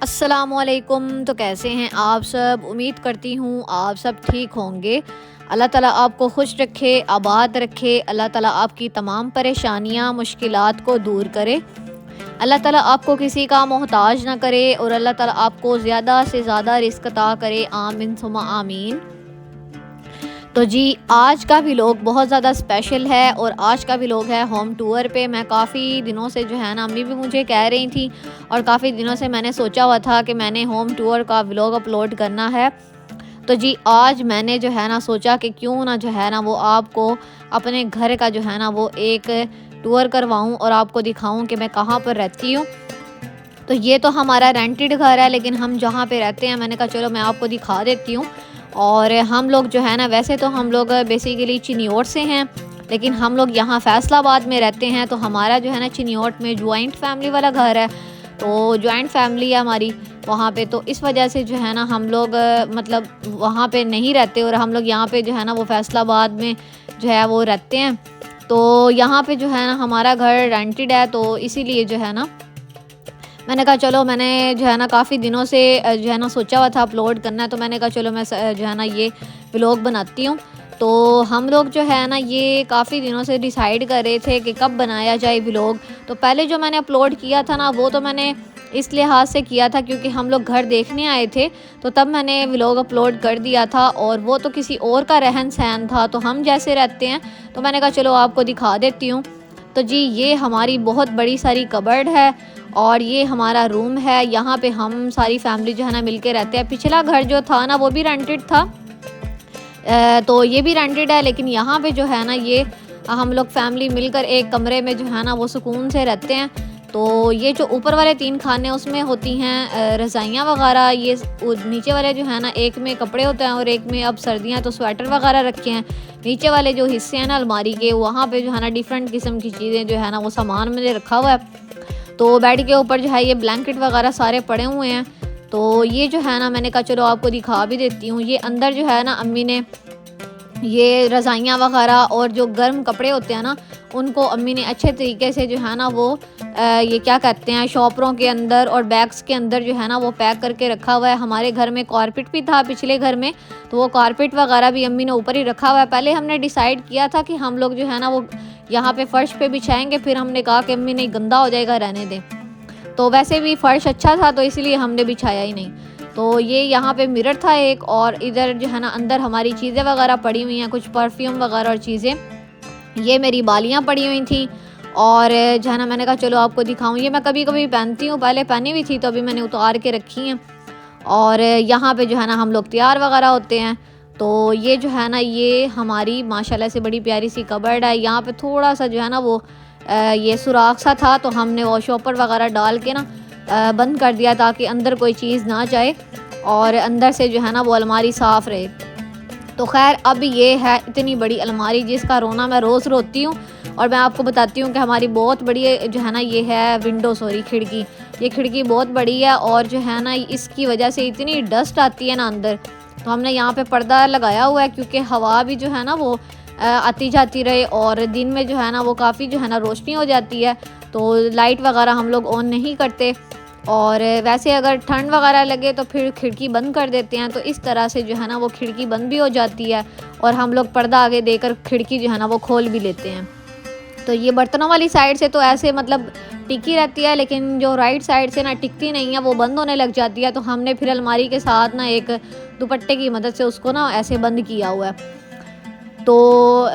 अस्सलामुअलैकुम। तो कैसे हैं आप सब? उम्मीद करती हूँ आप सब ठीक होंगे। अल्लाह ताला आपको खुश रखे, आबाद रखे। अल्लाह ताला आपकी तमाम परेशानियाँ, मुश्किलात को दूर करे। अल्लाह ताला आपको किसी का मोहताज ना करे और अल्लाह ताला आपको ज़्यादा से ज़्यादा रिज़्क अता करे। आमीन सुम्मा आमीन। तो जी, आज का व्लॉग बहुत ज़्यादा स्पेशल है और आज का व्लॉग है होम टूर पे। मैं काफ़ी दिनों से जो है ना, अम्मी भी मुझे कह रही थी और काफ़ी दिनों से मैंने सोचा हुआ था कि मैंने होम टूर का व्लॉग अपलोड करना है। तो जी, आज मैंने जो है ना सोचा कि क्यों ना जो है ना वो आपको अपने घर का जो है ना वो एक टूर करवाऊं और आपको दिखाऊं कि मैं कहाँ पर रहती हूँ। तो ये तो हमारा रेंटेड घर है, लेकिन हम जहाँ पे रहते हैं मैंने कहा चलो मैं आपको दिखा देती हूँ। और हम लोग जो है ना, वैसे तो हम लोग बेसिकली चिन्योट से हैं, लेकिन हम लोग यहाँ फैसलाबाद में रहते हैं। तो हमारा जो है ना चिन्योट में जॉइंट फैमिली वाला घर है, तो जॉइंट फैमिली है हमारी वहाँ पे। तो इस वजह से जो है ना हम लोग मतलब वहाँ पे नहीं रहते और हम लोग यहाँ पे जो है ना वो फैसलाबाद में जो है वो रहते हैं। तो यहाँ पे जो है ना हमारा घर रेंटेड है, तो इसीलिए जो है ना मैंने कहा चलो, मैंने जो है ना काफ़ी दिनों से जो है ना सोचा हुआ था अपलोड करना है। तो मैंने कहा चलो मैं जो है ना ये व्लॉग बनाती हूँ। तो हम लोग जो है ना ये काफ़ी दिनों से डिसाइड कर रहे थे कि कब बनाया जाए व्लॉग। तो पहले जो मैंने अपलोड किया था ना, वो तो मैंने इस लिहाज से किया था क्योंकि हम लोग घर देखने आए थे, तो तब मैंने व्लॉग अपलोड कर दिया था। और वो तो किसी और का रहन सहन था, तो हम जैसे रहते हैं तो मैंने कहा चलो आपको दिखा देती हूँ। तो जी, ये हमारी बहुत बड़ी सारी कबर्ड है और ये हमारा रूम है। यहाँ पे हम सारी फैमिली जो है ना मिलके रहते हैं। पिछला घर जो था ना वो भी रेंटेड था, तो ये भी रेंटेड है, लेकिन यहाँ पे जो है ना ये हम लोग फैमिली मिलकर एक कमरे में जो है ना वो सुकून से रहते हैं। तो ये जो ऊपर वाले 3 खाने उसमें होती हैं रज़ाइयाँ वगैरह। ये नीचे वाले जो है ना, एक में कपड़े होते हैं और एक में अब सर्दियाँ तो स्वेटर वगैरह रखे हैं। नीचे वाले जो हिस्से हैं ना अलमारी के, वहाँ पे जो है ना डिफरेंट किस्म की चीज़ें जो है ना वो सामान मैंने रखा हुआ है। तो बेड के ऊपर जो है ये ब्लैंकेट वगैरह सारे पड़े हुए हैं। तो ये जो है ना मैंने कहा चलो आपको दिखा भी देती हूँ। ये अंदर जो है ना अम्मी ने ये रज़ाइयाँ वगैरह और जो गर्म कपड़े होते हैं ना, उनको अम्मी ने अच्छे तरीके से जो है ना वो ये क्या कहते हैं, शॉपरों के अंदर और बैग्स के अंदर जो है ना वो पैक करके रखा हुआ है। हमारे घर में कारपेट भी था पिछले घर में, तो वो कारपेट वगैरह भी अम्मी ने ऊपर ही रखा हुआ है। पहले हमने डिसाइड किया था कि हम लोग जो है ना वो यहाँ पे फ़र्श पे बिछाएंगे, फिर हमने कहा कि अम्मी नहीं, गंदा हो जाएगा, रहने दें। तो वैसे भी फ़र्श अच्छा था, तो इसलिए हमने बिछाया ही नहीं। तो ये यहाँ पे मिरर था एक, और इधर जो है ना अंदर हमारी चीज़ें वगैरह पड़ी हुई हैं, कुछ परफ्यूम वगैरह और चीज़ें। ये मेरी बालियाँ पड़ी हुई थी और जो है ना मैंने कहा चलो आपको दिखाऊं। ये मैं कभी कभी पहनती हूँ, पहले पहनी हुई थी तो अभी मैंने उतार के रखी हैं। और यहाँ पे जो है ना हम लोग तैयार वगैरह होते हैं। तो ये जो है ना ये हमारी माशाल्लाह से बड़ी प्यारी सी कबर्ड है। यहाँ पे थोड़ा सा जो है ना वो ये सुराख सा था, तो हमने वो शॉपर वगैरह डाल के ना बंद कर दिया ताकि अंदर कोई चीज़ ना जाए और अंदर से जो है ना वो अलमारी साफ़ रहे। तो खैर, अब ये है इतनी बड़ी अलमारी जिसका रोना मैं रोज़ रोती हूँ। और मैं आपको बताती हूँ कि हमारी बहुत बड़ी जो है ना ये है विंडो, सॉरी खिड़की। ये खिड़की बहुत बड़ी है और जो है ना इसकी वजह से इतनी डस्ट आती है ना अंदर। तो हमने यहाँ पे पर्दा लगाया हुआ है क्योंकि हवा भी जो है ना वो आती जाती रहे, और दिन में जो है ना वो काफ़ी जो है ना रोशनी हो जाती है। तो लाइट वगैरह हम लोग ऑन नहीं करते, और वैसे अगर ठंड वगैरह लगे तो फिर खिड़की बंद कर देते हैं। तो इस तरह से जो है ना वो खिड़की बंद भी हो जाती है और हम लोग पर्दा आगे देकर खिड़की जो है ना वो खोल भी लेते हैं। तो ये बर्तनों वाली साइड से तो ऐसे मतलब टिकी रहती है, लेकिन जो राइट साइड से ना टिकती नहीं है, वो बंद होने लग जाती है। तो हमने फिर अलमारी के साथ ना एक दुपट्टे की मदद से उसको ना ऐसे बंद किया हुआ है, तो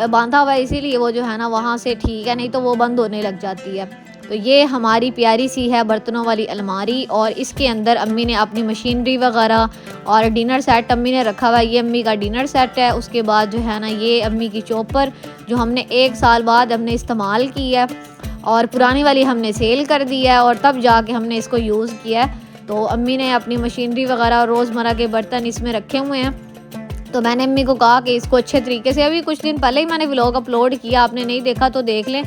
बांधा हुआ है, इसीलिए वो जो है ना वहाँ से ठीक है, नहीं तो वो बंद होने लग जाती है। तो ये हमारी प्यारी सी है बर्तनों वाली अलमारी, और इसके अंदर अम्मी ने अपनी मशीनरी वगैरह और डिनर सेट अम्मी ने रखा हुआ है। ये अम्मी का डिनर सेट है। उसके बाद जो है ना ये अम्मी की चॉपर, जो हमने 1 साल बाद हमने इस्तेमाल की है, और पुरानी वाली हमने सेल कर दी है और तब जाके हमने इसको यूज़ किया है। तो अम्मी ने अपनी मशीनरी वगैरह और रोज़मर्रा के बर्तन इसमें रखे हुए हैं। तो मैंने अम्मी को कहा कि इसको अच्छे तरीके से, अभी कुछ दिन पहले ही मैंने व्लॉग अपलोड किया, आपने नहीं देखा तो देख लें।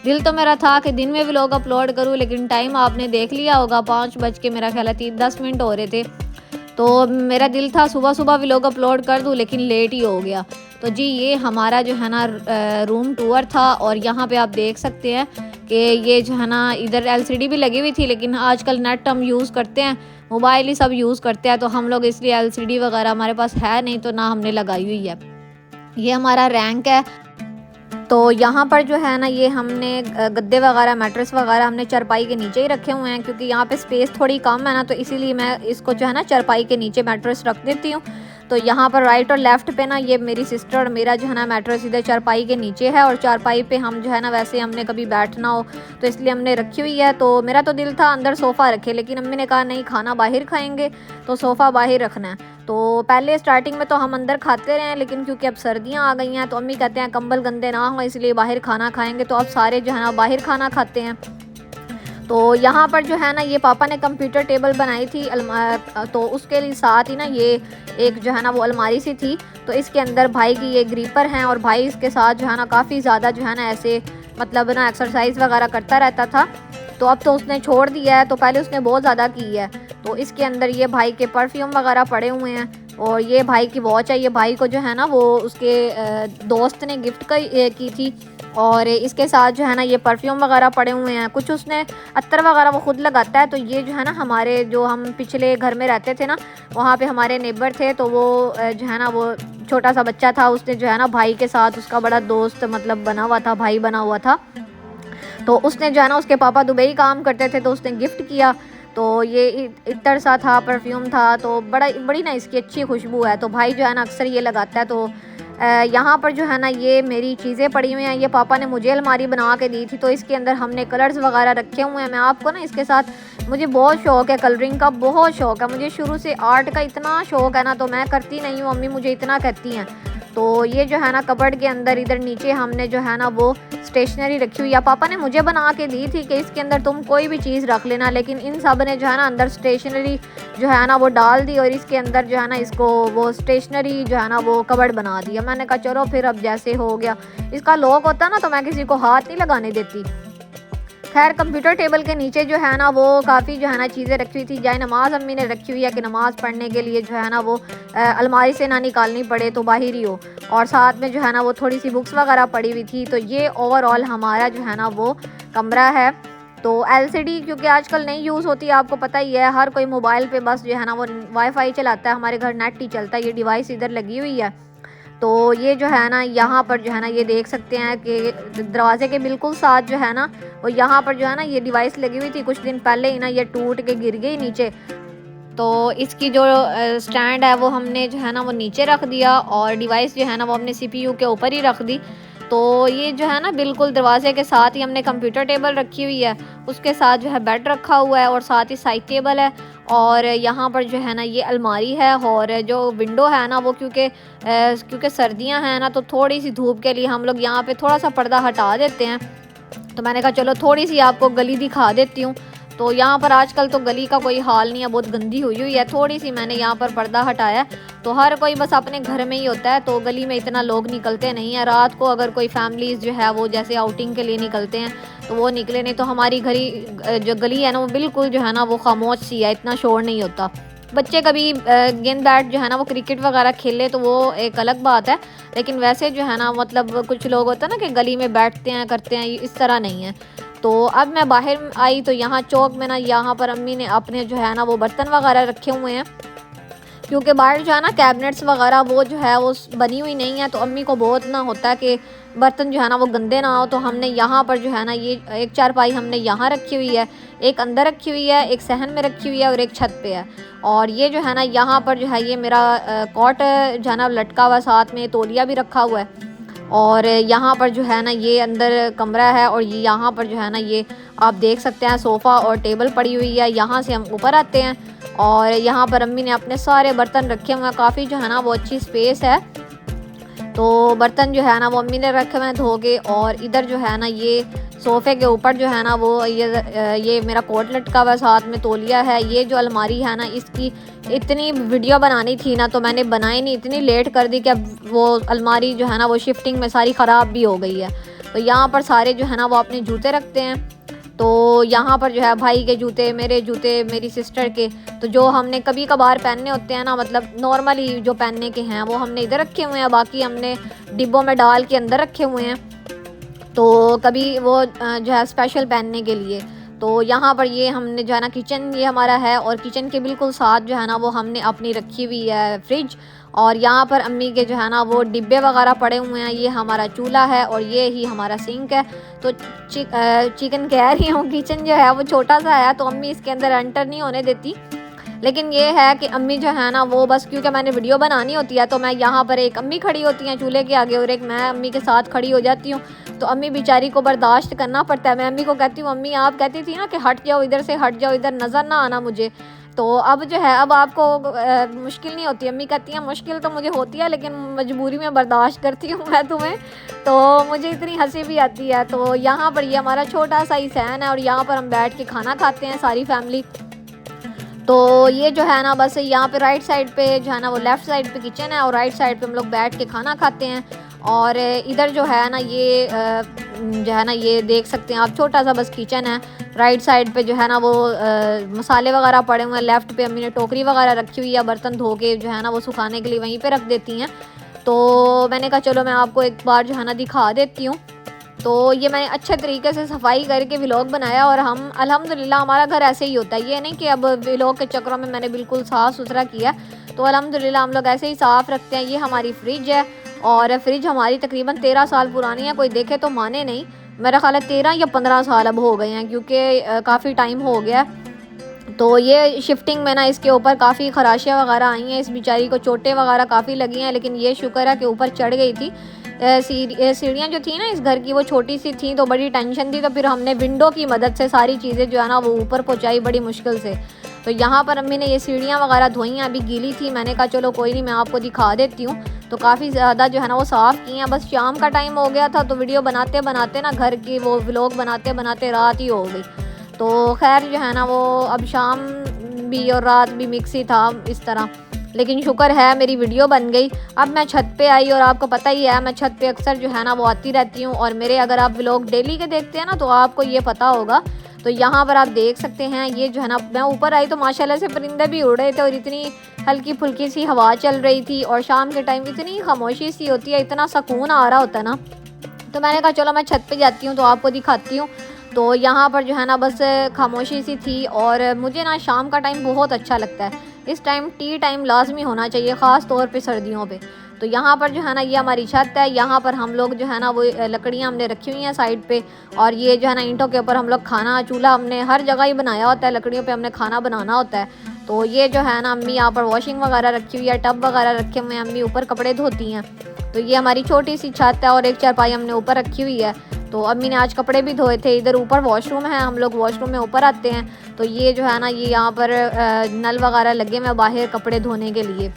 दिल तो मेरा था कि दिन में व्लॉग अपलोड करूं, लेकिन टाइम आपने देख लिया होगा, 5 बज के मेरा ख्याल है 10 मिनट हो रहे थे। तो मेरा दिल था सुबह सुबह व्लॉग अपलोड कर दूं, लेकिन लेट ही हो गया। तो जी, ये हमारा जो है ना रूम टूर था, और यहाँ पे आप देख सकते हैं कि ये जो है ना इधर एलसीडी भी लगी हुई थी, लेकिन आजकल नेट हम यूज़ करते हैं, मोबाइल ही सब यूज़ करते हैं, तो हम लोग इसलिए एलसीडी वगैरह हमारे पास है नहीं, तो ना हमने लगाई हुई है। ये हमारा रैंक है। तो यहाँ पर जो है ना ये हमने गद्दे वगैरह मैट्रेस वगैरह हमने चारपाई के नीचे ही रखे हुए हैं, क्योंकि यहाँ पे स्पेस थोड़ी कम है ना, तो इसीलिए मैं इसको जो है ना चारपाई के नीचे मैट्रेस रख देती हूँ। तो यहाँ पर राइट और लेफ़्ट पे ना ये मेरी सिस्टर और मेरा जो है ना मैट्रेस इधर चारपाई के नीचे है, और चारपाई पे हम जो है ना वैसे हमने कभी बैठना हो तो इसलिए हमने रखी हुई है। तो मेरा तो दिल था अंदर सोफ़ा रखे, लेकिन अम्मी ने कहा नहीं, खाना बाहर खाएंगे तो सोफ़ा बाहर रखना है। तो पहले स्टार्टिंग में तो हम अंदर खाते रहे, लेकिन क्योंकि अब सर्दियां आ गई हैं तो अम्मी कहते हैं कंबल गंदे ना हो, इसलिए बाहर खाना खाएंगे, तो अब सारे जो है ना बाहर खाना खाते हैं। तो यहाँ पर जो है ना ये पापा ने कंप्यूटर टेबल बनाई थी तो उसके लिए साथ ही ना ये एक जो है ना वो अलमारी सी थी, तो इसके अंदर भाई की ये ग्रीपर हैं, और भाई इसके साथ जो है ना काफ़ी ज़्यादा जो है ना ऐसे मतलब ना एक्सरसाइज वगैरह करता रहता था। तो अब तो उसने छोड़ दिया है, तो पहले उसने बहुत ज़्यादा की है। तो इसके अंदर ये भाई के परफ्यूम वगैरह पड़े हुए हैं, और ये भाई की वॉच है, ये भाई को जो है ना वो उसके दोस्त ने गिफ्ट की थी। और इसके साथ जो है ना ये परफ्यूम वगैरह पड़े हुए हैं, कुछ उसने अत्तर वगैरह वो ख़ुद लगाता है। तो ये जो है ना हमारे जो हम पिछले घर में रहते थे ना, वहाँ पे हमारे नेबर थे, तो वो जो है ना वो छोटा सा बच्चा था, उसने जो है ना भाई के साथ उसका बड़ा दोस्त मतलब बना हुआ था, भाई बना हुआ था, तो उसने जो है ना उसके पापा दुबई काम करते थे, तो उसने गिफ्ट किया। तो ये इत्र सा था, परफ्यूम था, तो बड़ी ना इसकी अच्छी खुशबू है, तो भाई जो है ना अक्सर ये लगाता है। तो यहाँ पर जो है ना ये मेरी चीज़ें पड़ी हुई हैं, ये पापा ने मुझे अलमारी बना के दी थी, तो इसके अंदर हमने कलर्स वगैरह रखे हुए हैं। मैं आपको ना इसके साथ मुझे बहुत शौक़ है, कलरिंग का बहुत शौक़ है मुझे, शुरू से आर्ट का इतना शौक़ है ना, तो मैं करती नहीं हूँ, मम्मी मुझे इतना कहती हैं। तो ये जो है ना कबर्ड के अंदर इधर नीचे हमने जो है ना वो स्टेशनरी रखी हुई है, पापा ने मुझे बना के दी थी कि इसके अंदर तुम कोई भी चीज़ रख लेना, लेकिन इन सब ने जो है ना अंदर स्टेशनरी जो है ना वो डाल दी, और इसके अंदर जो है ना इसको वो स्टेशनरी जो है ना वो कबर्ड बना दिया। मैंने कहा चलो फिर अब जैसे हो गया, इसका लॉक होता ना तो मैं किसी को हाथ नहीं लगाने देती। खैर कंप्यूटर टेबल के नीचे जो है ना वो काफ़ी जो है ना चीज़ें रखी हुई थी, जाए नमाज अम्मी ने रखी हुई है कि नमाज़ पढ़ने के लिए जो है ना वो अलमारी से ना निकालनी पड़े, तो बाहर ही हो, और साथ में जो है ना वो थोड़ी सी बुक्स वगैरह पड़ी हुई थी। तो ये ओवरऑल हमारा जो है ना वो कमरा है। तो एलसीडी क्योंकि आजकल नहीं यूज़ होती, आपको पता ही है, हर कोई मोबाइल पे बस जो है ना वो वाईफाई चलाता है, हमारे घर नेट ही चलता है। ये डिवाइस इधर लगी हुई है, तो ये जो है ना यहाँ पर जो है ना ये देख सकते हैं कि दरवाजे के बिल्कुल साथ जो है ना वो यहाँ पर जो है ना ये डिवाइस लगी हुई थी, कुछ दिन पहले ही ना ये टूट के गिर गई नीचे। तो इसकी जो स्टैंड है वो हमने जो है ना वो नीचे रख दिया, और डिवाइस जो है ना वो हमने सीपीयू के ऊपर ही रख दी। तो ये जो है ना बिल्कुल दरवाजे के साथ ही हमने कंप्यूटर टेबल रखी हुई है, उसके साथ जो है बेड रखा हुआ है, और साथ ही साइड टेबल है, और यहाँ पर जो है ना ये अलमारी है। और जो विंडो है ना वो क्योंकि सर्दियाँ हैं ना, तो थोड़ी सी धूप के लिए हम लोग यहाँ पे थोड़ा सा पर्दा हटा देते हैं। तो मैंने कहा चलो थोड़ी सी आपको गली दिखा देती हूँ। तो यहाँ पर आजकल तो गली का कोई हाल नहीं है, बहुत गंदी हुई हुई है, थोड़ी सी मैंने यहाँ पर पर्दा हटाया। तो हर कोई बस अपने घर में ही होता है, तो गली में इतना लोग निकलते नहीं है। रात को अगर कोई फैमिलीज़ जो है वो जैसे आउटिंग के लिए निकलते हैं तो वो निकले, नहीं तो हमारी जो गली है ना वो बिल्कुल जो है ना वो खामोश सी है, इतना शोर नहीं होता। बच्चे कभी गेंद बैट जो है ना वो क्रिकेट वगैरह खेले तो वो एक अलग बात है, लेकिन वैसे जो है ना मतलब कुछ लोग होते हैं ना कि गली में बैठते हैं करते हैं, इस तरह नहीं है। तो अब मैं बाहर आई तो यहाँ चौक में ना यहाँ पर अम्मी ने अपने जो है ना वो बर्तन वगैरह रखे हुए हैं, क्योंकि बाहर जो है ना कैबिनेट्स वगैरह वो जो है वो बनी हुई नहीं है, तो अम्मी को बहुत ना होता है कि बर्तन जो है ना वो गंदे ना हो। तो हमने यहाँ पर जो है ना ये एक चारपाई हमने यहाँ रखी हुई है, एक अंदर रखी हुई है, एक सहन में रखी हुई है, और एक छत पे है। और ये जो है ना यहाँ पर जो है ये मेरा कॉट जो है ना लटका हुआ, साथ में तौलिया भी रखा हुआ है। और यहाँ पर जो है ना ये अंदर कमरा है, और ये यहाँ पर जो है ना ये आप देख सकते हैं सोफ़ा और टेबल पड़ी हुई है। यहाँ से हम ऊपर आते हैं, और यहाँ पर अम्मी ने अपने सारे बर्तन रखे हुए हैं, काफ़ी जो है ना वो अच्छी स्पेस है। तो बर्तन जो है ना वो अम्मी ने रखे हुए हैं धो के। और इधर जो है ना ये सोफ़े के ऊपर जो है ना वो ये मेरा कोट लटका हुआ, साथ में तौलिया है। ये जो अलमारी है ना इसकी इतनी वीडियो बनानी थी ना, तो मैंने बनाई नहीं, इतनी लेट कर दी कि अब वो अलमारी जो है ना वो शिफ्टिंग में सारी ख़राब भी हो गई है। तो यहाँ पर सारे जो है ना वो अपने जूते रखते हैं। तो यहाँ पर जो है भाई के जूते, मेरे जूते, मेरी सिस्टर के, तो जो हमने कभी कभार पहनने होते हैं ना, मतलब नॉर्मली जो पहनने के हैं वो हमने इधर रखे हुए हैं, बाकी हमने डिब्बों में डाल के अंदर रखे हुए हैं। तो कभी वो जो है स्पेशल पहनने के लिए। तो यहाँ पर ये हमने जो है ना किचन ये हमारा है, और किचन के बिल्कुल साथ जो है ना वो हमने अपनी रखी हुई है फ्रिज। और यहाँ पर अम्मी के जो है ना वो डिब्बे वगैरह पड़े हुए हैं। ये हमारा चूल्हा है और ये ही हमारा सिंक है। तो चिकन कह रही हूँ, किचन जो है वो छोटा सा है, तो अम्मी इसके अंदर एंटर नहीं होने देती। लेकिन ये है कि अम्मी जो है ना वो बस क्योंकि मैंने वीडियो बनानी होती है, तो मैं यहाँ पर एक अम्मी खड़ी होती हैं चूल्हे के आगे और एक मैं अम्मी के साथ खड़ी हो जाती हूँ। तो अम्मी बेचारी को बर्दाश्त करना पड़ता है। मैं अम्मी को कहती हूँ, अम्मी आप कहती थी ना कि हट जाओ इधर से, हट जाओ इधर, नज़र ना आना मुझे। तो अब जो है अब आपको मुश्किल नहीं होती। अम्मी कहती हैं मुश्किल तो मुझे होती है, लेकिन मजबूरी में बर्दाश्त करती हूँ मैं तुम्हें। तो मुझे इतनी हंसी भी आती है। तो यहाँ पर ये हमारा छोटा सा ही सहन है और यहाँ पर हम बैठ के खाना खाते हैं सारी फैमिली। तो ये जो है ना बस यहाँ पे राइट साइड पे जो है ना वो लेफ़्ट साइड पे किचन है और राइट साइड पे हम लोग बैठ के खाना खाते हैं। और इधर जो है ना ये जो है ना ये देख सकते हैं आप, छोटा सा बस किचन है। राइट साइड पे जो है ना वो मसाले वगैरह पड़े हुए हैं। लेफ़्ट पे अम्मी ने टोकरी वगैरह रखी हुई है, बर्तन धो के जो है ना वो सुखाने के लिए वहीं पे रख देती हैं। तो मैंने कहा चलो मैं आपको एक बार जो है ना दिखा देती हूँ। तो ये मैंने अच्छे तरीके से सफाई करके व्लॉग बनाया और हम अल्हम्दुलिल्लाह हमारा घर ऐसे ही होता है। ये नहीं कि अब व्लॉग के चक्करों में मैंने बिल्कुल साफ़ सुथरा किया। तो अल्हम्दुलिल्लाह हम लोग ऐसे ही साफ़ रखते हैं। ये हमारी फ्रिज है और फ्रिज हमारी तकरीबन 13 साल पुरानी है। कोई देखे तो माने नहीं, मेरा ख्याल है 13 या 15 साल अब हो गए हैं, क्योंकि काफ़ी टाइम हो गया। तो ये शिफ्टिंग में ना इसके ऊपर काफ़ी खराशियाँ वगैरह आई हैं, इस बेचारी को चोटें वगैरह काफ़ी लगी हैं, लेकिन ये शुक्र है कि ऊपर चढ़ गई थी। सीढ़ियाँ जो थी ना इस घर की वो छोटी सी थी, तो बड़ी टेंशन थी। तो फिर हमने विंडो की मदद से सारी चीज़ें जो है ना वो ऊपर पहुँचाई बड़ी मुश्किल से। तो यहाँ पर अम्मी ने ये सीढ़ियाँ वगैरह धोई हैं, अभी गीली थी। मैंने कहा चलो कोई नहीं, मैं आपको दिखा देती हूँ। तो काफ़ी ज़्यादा जो है ना वो साफ़ की हैं। बस शाम का टाइम हो गया था, तो वीडियो बनाते बनाते ना घर की वो व्लॉग बनाते बनाते रात ही हो गई। तो खैर जो है ना वो अब शाम भी और रात भी मिक्स ही था इस तरह, लेकिन शुक्र है मेरी वीडियो बन गई। अब मैं छत पे आई और आपको पता ही है मैं छत पे अक्सर जो है ना वो आती रहती हूँ। और मेरे अगर आप व्लॉग डेली के देखते हैं ना तो आपको ये पता होगा। तो यहाँ पर आप देख सकते हैं ये जो है ना मैं ऊपर आई तो माशाल्लाह से परिंदे भी उड़ रहे थे और इतनी हल्की फुल्की सी हवा चल रही थी। और शाम के टाइम इतनी खामोशी सी होती है, इतना सुकून आ रहा होता है ना। तो मैंने कहा चलो मैं छत पे जाती हूँ तो आपको दिखाती हूँ। तो यहाँ पर जो है ना बस खामोशी सी थी। और मुझे ना शाम का टाइम बहुत अच्छा लगता है। इस टाइम टी टाइम लाजमी होना चाहिए, ख़ास तौर पे सर्दियों पे। तो यहाँ पर जो है ना ये हमारी छत है। यहाँ पर हम लोग जो है ना वो लकड़ियाँ हमने रखी हुई हैं साइड पे। और ये जो है ना ईंटों के ऊपर हम लोग खाना, चूल्हा हमने हर जगह ही बनाया होता है, लकड़ियों पे हमने खाना बनाना होता है। तो ये जो है ना अम्मी यहाँ पर वॉशिंग वगैरह रखी हुई है, टब वगैरह रखे हुए हैं, अम्मी ऊपर कपड़े धोती हैं। तो ये हमारी छोटी सी छत है और एक चारपाई हमने ऊपर रखी हुई है। तो अम्मी ने आज कपड़े भी धोए थे। इधर ऊपर वॉशरूम है, हम लोग वॉशरूम में ऊपर आते हैं। तो ये जो है ना ये यहाँ पर नल वगैरह लगे हुए बाहर कपड़े धोने के लिए।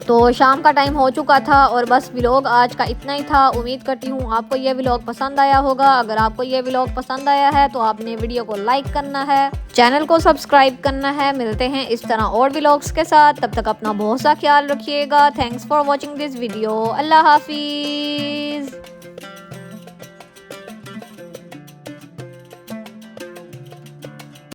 तो शाम का टाइम हो चुका था और बस व्लॉग आज का इतना ही था। उम्मीद करती हूँ आपको ये व्लॉग पसंद आया होगा। अगर आपको ये व्लॉग पसंद आया है तो आपने वीडियो को लाइक करना है, चैनल को सब्सक्राइब करना है। मिलते हैं इस तरह और व्लॉग्स के साथ, तब तक अपना बहुत सा ख्याल रखिएगा। Thanks for watching this video. Allah हाफिज़।